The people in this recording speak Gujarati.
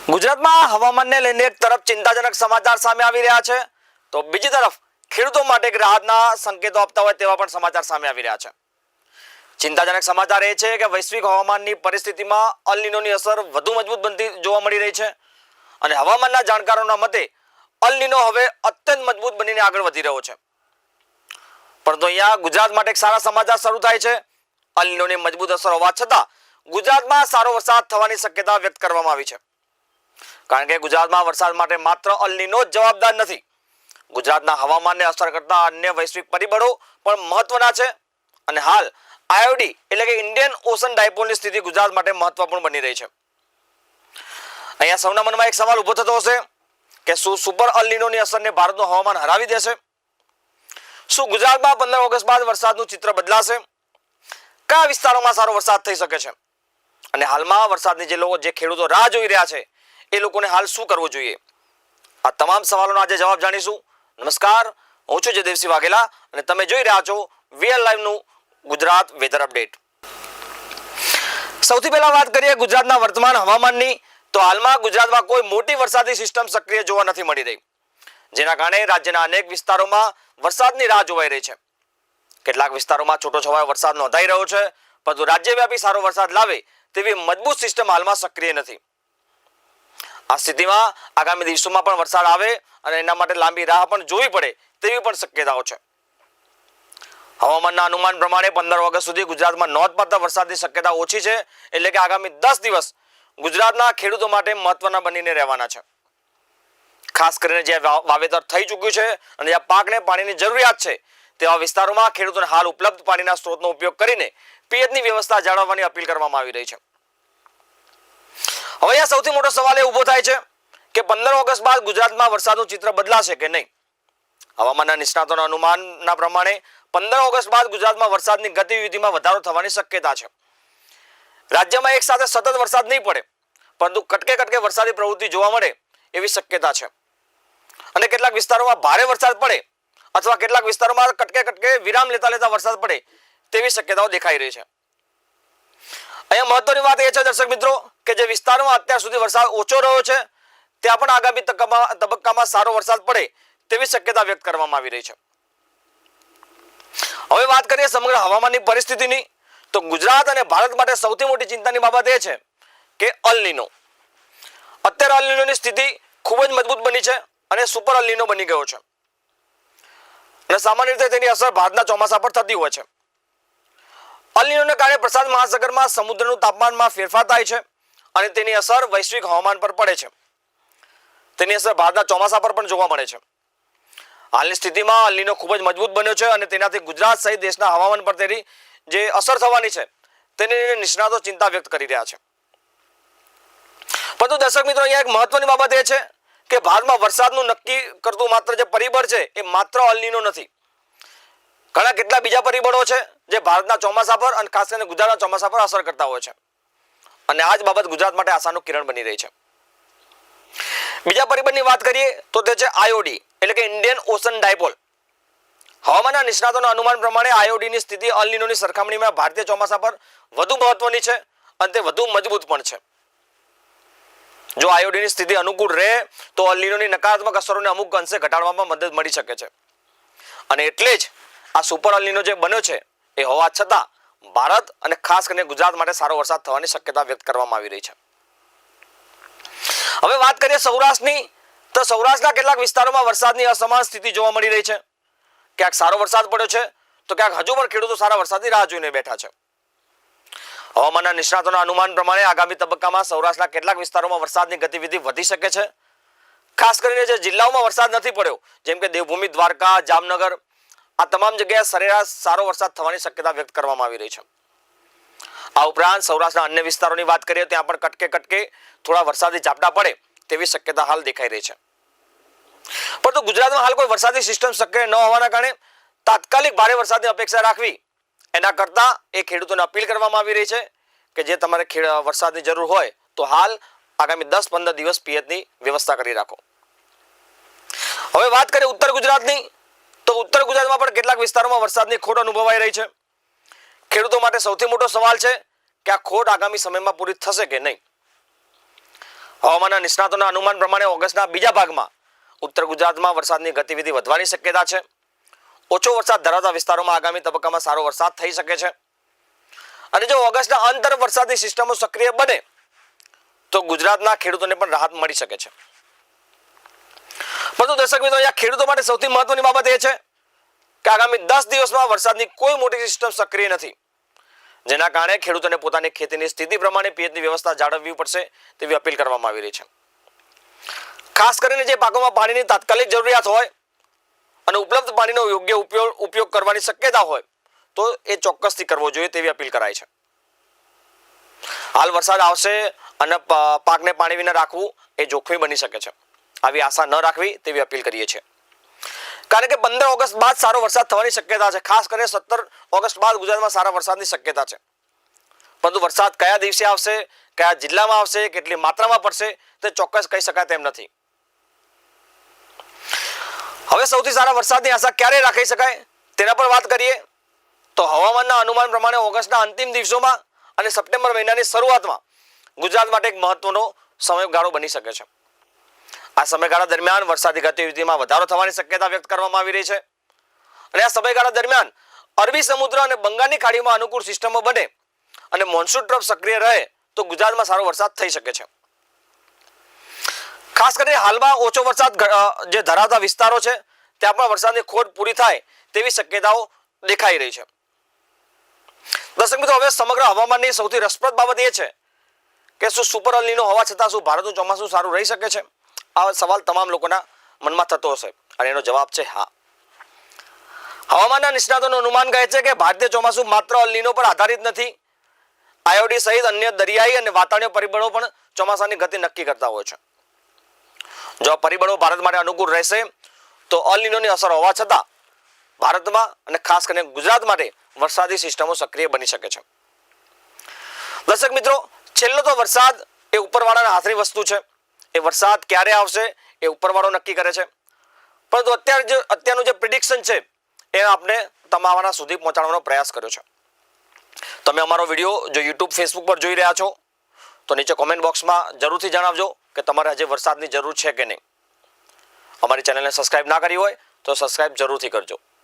ગુજરાતમાં હવામાનને લઈને એક તરફ ચિંતાજનક સમાચાર સામે આવી રહ્યા છે તો બીજી તરફ ખેડૂતો માટે એક રાહતના સંકેતો આપતા હોય તેવા પણ સમાચાર સામે આવી રહ્યા છે. ચિંતાજનક સમાચાર એ છે કે વૈશ્વિક હવામાનની પરિસ્થિતિમાં અલ નીનોની અસર વધુ મજબૂત બનતી જોવા મળી રહી છે અને હવામાનના જાણકારોના મતે અલ નીનો હવે અત્યંત મજબૂત બનીને આગળ વધી રહ્યો છે. પરંતુ અહીંયા ગુજરાત માટે એક સારા સમાચાર શરૂ થાય છે. અલ નીનોની મજબૂત અસર હોવા છતાં ગુજરાતમાં સારો વરસાદ થવાની શક્યતા વ્યક્ત કરવામાં આવી છે. કારણ કે ગુજરાતમાં વરસાદ માટે માત્ર અલ નીનો જ જવાબદાર નથી. ગુજરાતના હવામાનને અસર કરતા અન્ય વૈશ્વિક પરિબળો પણ મહત્વના છે અને હાલ આઈઓડી એટલે કે ઇન્ડિયન ઓશન ડાયપોલની સ્થિતિ ગુજરાત માટે મહત્વપૂર્ણ બની રહી છે. અહીંયા સૌના મનમાં એક સવાલ ઊભો થતો હશે કે શું સુપર અલ નીનોની અસરને ભારતનું હવામાન હરાવી દેશે? શું ગુજરાતમાં 15 ઓગસ્ટ બાદ વરસાદનું ચિત્ર બદલાશે? કયા વિસ્તારોમાં સારો વરસાદ થઈ શકે છે? અને હાલમાં વરસાદની જે ખેડૂતો રાહ જોઈ રહ્યા છે એ લોકોને હાલ શું કરવું જોઈએ? આ તમામ સવાલોનો આજે જવાબ જાણીશું. નમસ્કાર, હું છું જયદેવસિંહ વાઘેલા અને તમે જોઈ રહ્યા છો વીએલ લાઈવનું ગુજરાત વેધર અપડેટ. સૌથી પહેલા વાત કરીએ ગુજરાતના વર્તમાન હવામાનની, તો હાલમાં ગુજરાતમાં કોઈ મોટી વરસાદી સિસ્ટમ સક્રિય જોવા નથી મળી રહી, જેના કારણે રાજ્યના અનેક વિસ્તારોમાં વરસાદની રાહ જોવાઈ રહી છે. કેટલાક વિસ્તારોમાં છૂટોછવાયો વરસાદ નોંધાઈ રહ્યો છે, પરંતુ રાજ્યવ્યાપી સારો વરસાદ લાવે તેવી મજબૂત સિસ્ટમ હાલમાં સક્રિય નથી. આ સ્થિતિમાં આગામી દિવસોમાં પણ વરસાદ આવે અને એના માટે લાંબી રાહ પણ જોવી પડે તેવી પણ શક્યતાઓ છે. હવામાનના અનુમાન પ્રમાણે 15 ઓગસ્ટ સુધી ગુજરાતમાં નોંધપાત્ર વરસાદની શક્યતા ઓછી છે, એટલે કે આગામી 10 દિવસ ગુજરાતના ખેડૂતો માટે મહત્વના બનીને રહેવાના છે. ખાસ કરીને જ્યાં વાવેતર થઈ ચૂક્યું છે અને જ્યાં પાકને પાણીની જરૂરિયાત છે તેવા વિસ્તારોમાં ખેડૂતોને હાલ ઉપલબ્ધ પાણીના સ્ત્રોતનો ઉપયોગ કરીને પિયતની વ્યવસ્થા જાળવવાની અપીલ કરવામાં આવી રહી છે. હવે અહીંયા સૌથી મોટો સવાલ એ ઊભો થાય છે કે 15 ઓગસ્ટ બાદ ગુજરાતમાં વરસાદનું ચિત્ર બદલાશે કે નહીં? હવામાનના નિષ્ણાતોના અનુમાનના પ્રમાણે 15 ઓગસ્ટ બાદ ગુજરાતમાં વરસાદની ગતિવિધિમાં વધારો થવાની શક્યતા છે. રાજ્યમાં એક સાથે સતત વરસાદ નહીં પડે, પરંતુ કટકે કટકે વરસાદી પ્રવૃત્તિ જોવા મળે એવી શક્યતા છે. અને કેટલાક વિસ્તારોમાં ભારે વરસાદ પડે અથવા કેટલાક વિસ્તારોમાં કટકે કટકે વિરામ લેતા વરસાદ પડે તેવી શક્યતાઓ દેખાઈ રહી છે. અહીંયા મહત્વની વાત એ છે દર્શક મિત્રો કે જે વિસ્તારોમાં અત્યાર સુધી વરસાદ ઓછો રહ્યો છે ત્યાં પણ આગામી તબક્કામાં સારો વરસાદ પડે તેવી શક્યતા વ્યક્ત કરવામાં આવી રહી છે. હવે વાત કરીએ સમગ્ર હવામાનની પરિસ્થિતિની, તો ગુજરાત અને ભારત માટે સૌથી મોટી ચિંતાની બાબત એ છે કે અલ નીનો. અત્યારે અલ નીનોની સ્થિતિ ખૂબ જ મજબૂત બની છે અને સુપર અલ નીનો બની ગયો છે અને સામાન્ય રીતે તેની અસર ભારતના ચોમાસા પર થતી હોય છે. અલ નીનોને કારણે પ્રશાંત મહાસાગરમાં સમુદ્રનું તાપમાનમાં ફેરફાર થાય છે અને તેની અસર વૈશ્વિક હવામાન પર પડે છે. તેની અસર ભારતના ચોમાસા પર પણ જોવા મળે છે. હાલની સ્થિતિમાં અલ નીનો ખૂબ જ મજબૂત બન્યો છે અને તેનાથી ગુજરાત સહિત દેશના હવામાન પર તેની જે અસર થવાની છે તેને લઈને નિષ્ણાતો ચિંતા વ્યક્ત કરી રહ્યા છે. પરંતુ દર્શક મિત્રો, અહીંયા એક મહત્વની બાબત એ છે કે ભારતમાં વરસાદનું નક્કી કરતું માત્ર જે પરિબળ છે એ માત્ર અલ નીનો નથી. ઘણા કેટલા બીજા પરિબળો છે જે ભારતના ચોમાસા પર અને ખાસ કરીને ગુજરાતના ચોમાસા પર અસર કરતા હોય છે અને આ જ બાબત ગુજરાત માટે આશાનું કિરણ બની રહી છે. બીજા પરિબળની વાત કરીએ તો તે છે આઈઓડી એટલે કે ઇન્ડિયન ઓશન ડાયપોલ. હવામાનના નિષ્ણાતોના અનુમાન પ્રમાણે આઈઓડીની સ્થિતિ અલ નીનોની સરખામણીમાં ભારતીય ચોમાસા પર વધુ મહત્વની છે અને તે વધુ મજબૂત પણ છે. જો આઈઓડીની સ્થિતિ અનુકૂળ રહે તો અલ નીનોની નકારાત્મક અસરોને અમુક અંશે ઘટાડવામાં મદદ મળી શકે છે અને એટલે જ આ સુપર અલ નીનો જે બન્યો છે એ હોવા છતાં ભારત અને ખાસ કરીને ગુજરાત માટે સારો વરસાદ થવાની શક્યતા વ્યક્ત કરવામાં આવી રહી છે. હવે વાત કરીએ સૌરાષ્ટ્રની, તો સૌરાષ્ટ્રના કેટલાક વિસ્તારોમાં વરસાદની અસમાન સ્થિતિ જોવા મળી રહી છે. ક્યાંક સારો વરસાદ પડ્યો છે તો ક્યાંક હજુ પણ ખેડૂતો સારા વરસાદની રાહ જોઈને બેઠા છે. હવામાનના નિષ્ણાતોના અનુમાન પ્રમાણે આગામી તબક્કામાં સૌરાષ્ટ્રના કેટલાક વિસ્તારોમાં વરસાદની ગતિવિધિ વધી શકે છે. ખાસ કરીને જે જિલ્લાઓમાં વરસાદ નથી પડ્યો જેમ કે દેવભૂમિ, દ્વારકા, જામનગર, આ તમામ જગ્યાએ સરેરાશ સારો વરસાદ થવાની શક્યતા વ્યક્ત કરવામાં આવી રહી છે. આ ઉપરાંત સૌરાષ્ટ્રના અન્ય વિસ્તારોની વાત કરીએ ત્યાં પણ કટકે કટકે થોડા વરસાદી ઝાપટા પડે તેવી શક્યતા હાલ દેખાઈ રહી છે. પરંતુ ગુજરાતમાં હાલ કોઈ વરસાદી સિસ્ટમ સક્રિય ન હોવાના કારણે તાત્કાલિક ભારે વરસાદની અપેક્ષા રાખવી એના કરતા એ ખેડૂતોને અપીલ કરવામાં આવી રહી છે કે જે તમારે વરસાદની જરૂર હોય તો હાલ આગામી 10-15 દિવસ પિયતની વ્યવસ્થા કરી રાખો. હવે વાત કરીએ ઉત્તર ગુજરાતની, તો ઉત્તર ગુજરાતમાં પણ કેટલાક વિસ્તારોમાં વરસાદની ખોટ અનુભવાઈ રહી છે. ખેડૂતો માટે સૌથી મોટો સવાલ છે કે આ ખોટ આગામી સમયમાં પૂરી થશે કે નહીં. હવામાનના નિષ્ણાતોના અનુમાન પ્રમાણે ઓગસ્ટના બીજા ભાગમાં ઉત્તર ગુજરાતમાં વરસાદની ગતિવિધિ વધવાની શક્યતા છે. ઓછો વરસાદ ધરાવતા વિસ્તારોમાં આગામી તબક્કામાં સારો વરસાદ થઈ શકે છે. અને જો ઓગસ્ટના અંત તરફ વરસાદની સિસ્ટમો સક્રિય બને તો ગુજરાતના ખેડૂતોને પણ રાહત મળી શકે છે. પરંતુ દર્શક મિત્રો, અહીંયા ખેડૂતો માટે સૌથી મહત્વની બાબત એ છે કે આગામી 10 દિવસમાં વરસાદની કોઈ મોટી સિસ્ટમ સક્રિય નથી, જેના કારણે ખેડૂતોને પોતાની ખેતીની સ્થિતિ પ્રમાણે પિયતની વ્યવસ્થા જાળવવી પડશે તેવી અપીલ કરવામાં આવી રહી છે. ખાસ કરીને જે પાકોમાં પાણીની તાત્કાલિક જરૂરિયાત હોય અને ઉપલબ્ધ પાણીનો યોગ્ય ઉપયોગ કરવાની શક્યતા હોય તો એ ચોક્કસથી કરવો જોઈએ તેવી અપીલ કરાઈ છે. હાલ વરસાદ આવશે અને પાકને પાણી વિના રાખવું એ જોખમી બની શકે છે. આવી આશા ન રાખવી તેવી અપીલ કરીએ છીએ. કારણ કે 15 ઓગસ્ટ બાદ સારો વરસાદ થવાની શક્યતા છે. ખાસ કરીને 17 ઓગસ્ટ બાદ ગુજરાતમાં સારા વરસાદની શક્યતા છે. પરંતુ વરસાદ કયા દિવસે આવશે, કયા જિલ્લામાં આવશે, કેટલી માત્રામાં પડશે તે ચોક્કસ કહી શકાય તેમ નથી. હવે સૌથી સારા વરસાદની આશા ક્યારે રાખી શકાય તેના પર વાત કરીએ તો હવામાનના અનુમાન પ્રમાણે ઓગસ્ટના અંતિમ દિવસોમાં અને સપ્ટેમ્બર મહિનાની શરૂઆતમાં ગુજરાત માટે એક મહત્વનો સમયગાળો બની શકે છે. આ સમયગાળા દરમિયાન વરસાદી ગતિવિધિમાં વધારો થવાની શક્યતા વ્યક્ત કરવામાં આવી રહી છે. અને આ સમયગાળા દરમિયાન અરબી સમુદ્ર અને બંગાળની ખાડીમાં અનુકૂળ સિસ્ટમો બને અને મોન્સૂન ટ્રફ સક્રિય રહે તો ગુજરાતમાં સારો વરસાદ થઈ શકે છે. ખાસ કરીને હાલમાં ઓછો વરસાદ જે ધરાવતા વિસ્તારો છે ત્યાં પણ વરસાદની ખોટ પૂરી થાય તેવી શક્યતાઓ દેખાઈ રહી છે. દર્શક મિત્રો, હવે સમગ્ર હવામાનની સૌથી રસપ્રદ બાબત એ છે કે શું સુપર અલ નીનો હોવા છતાં શું ભારતનું ચોમાસું સારું રહી શકે છે? આ સવાલ તમામ લોકોના મનમાં થતો હશે અને એનો જવાબ છે હા. હવામાનના નિષ્ણાતોનું અનુમાન કહે છે કે ભારતીય ચોમાસું માત્ર અલ નીનો પર આધારિત નથી. આયોડી સહિત અન્ય દરિયાઈ અને વાતાવરણીય પરિબળો પણ ચોમાસાની ગતિ નક્કી કરતા હોય છે. જો આ પરિબળો ભારત માટે અનુકૂળ રહેશે તો અલ નીનોની અસર હોવા છતાં ભારતમાં અને ખાસ કરીને ગુજરાત માટે વરસાદી સિસ્ટમો સક્રિય બની શકે છે. દર્શક મિત્રો, છેલ્લો તો વરસાદ એ ઉપરવાળાના હાથની વસ્તુ છે. એ વરસાદ ક્યારે આવશે એ ઉપરવાળો નક્કી કરે છે. પરંતુ અત્યારનું જે પ્રિડિક્શન છે એ આપણે તમારા સુધી પહોંચાડવાનો પ્રયાસ કર્યો છે. તમે અમારો વિડીયો જો યુટ્યુબ, ફેસબુક પર જોઈ રહ્યા છો તો નીચે કોમેન્ટ બોક્સમાં જરૂરથી જણાવજો કે તમારે હજી વરસાદની જરૂર છે કે નહીં. અમારી ચેનલને સબસ્ક્રાઇબ ના કરી હોય તો સબસ્ક્રાઇબ જરૂરથી કરજો.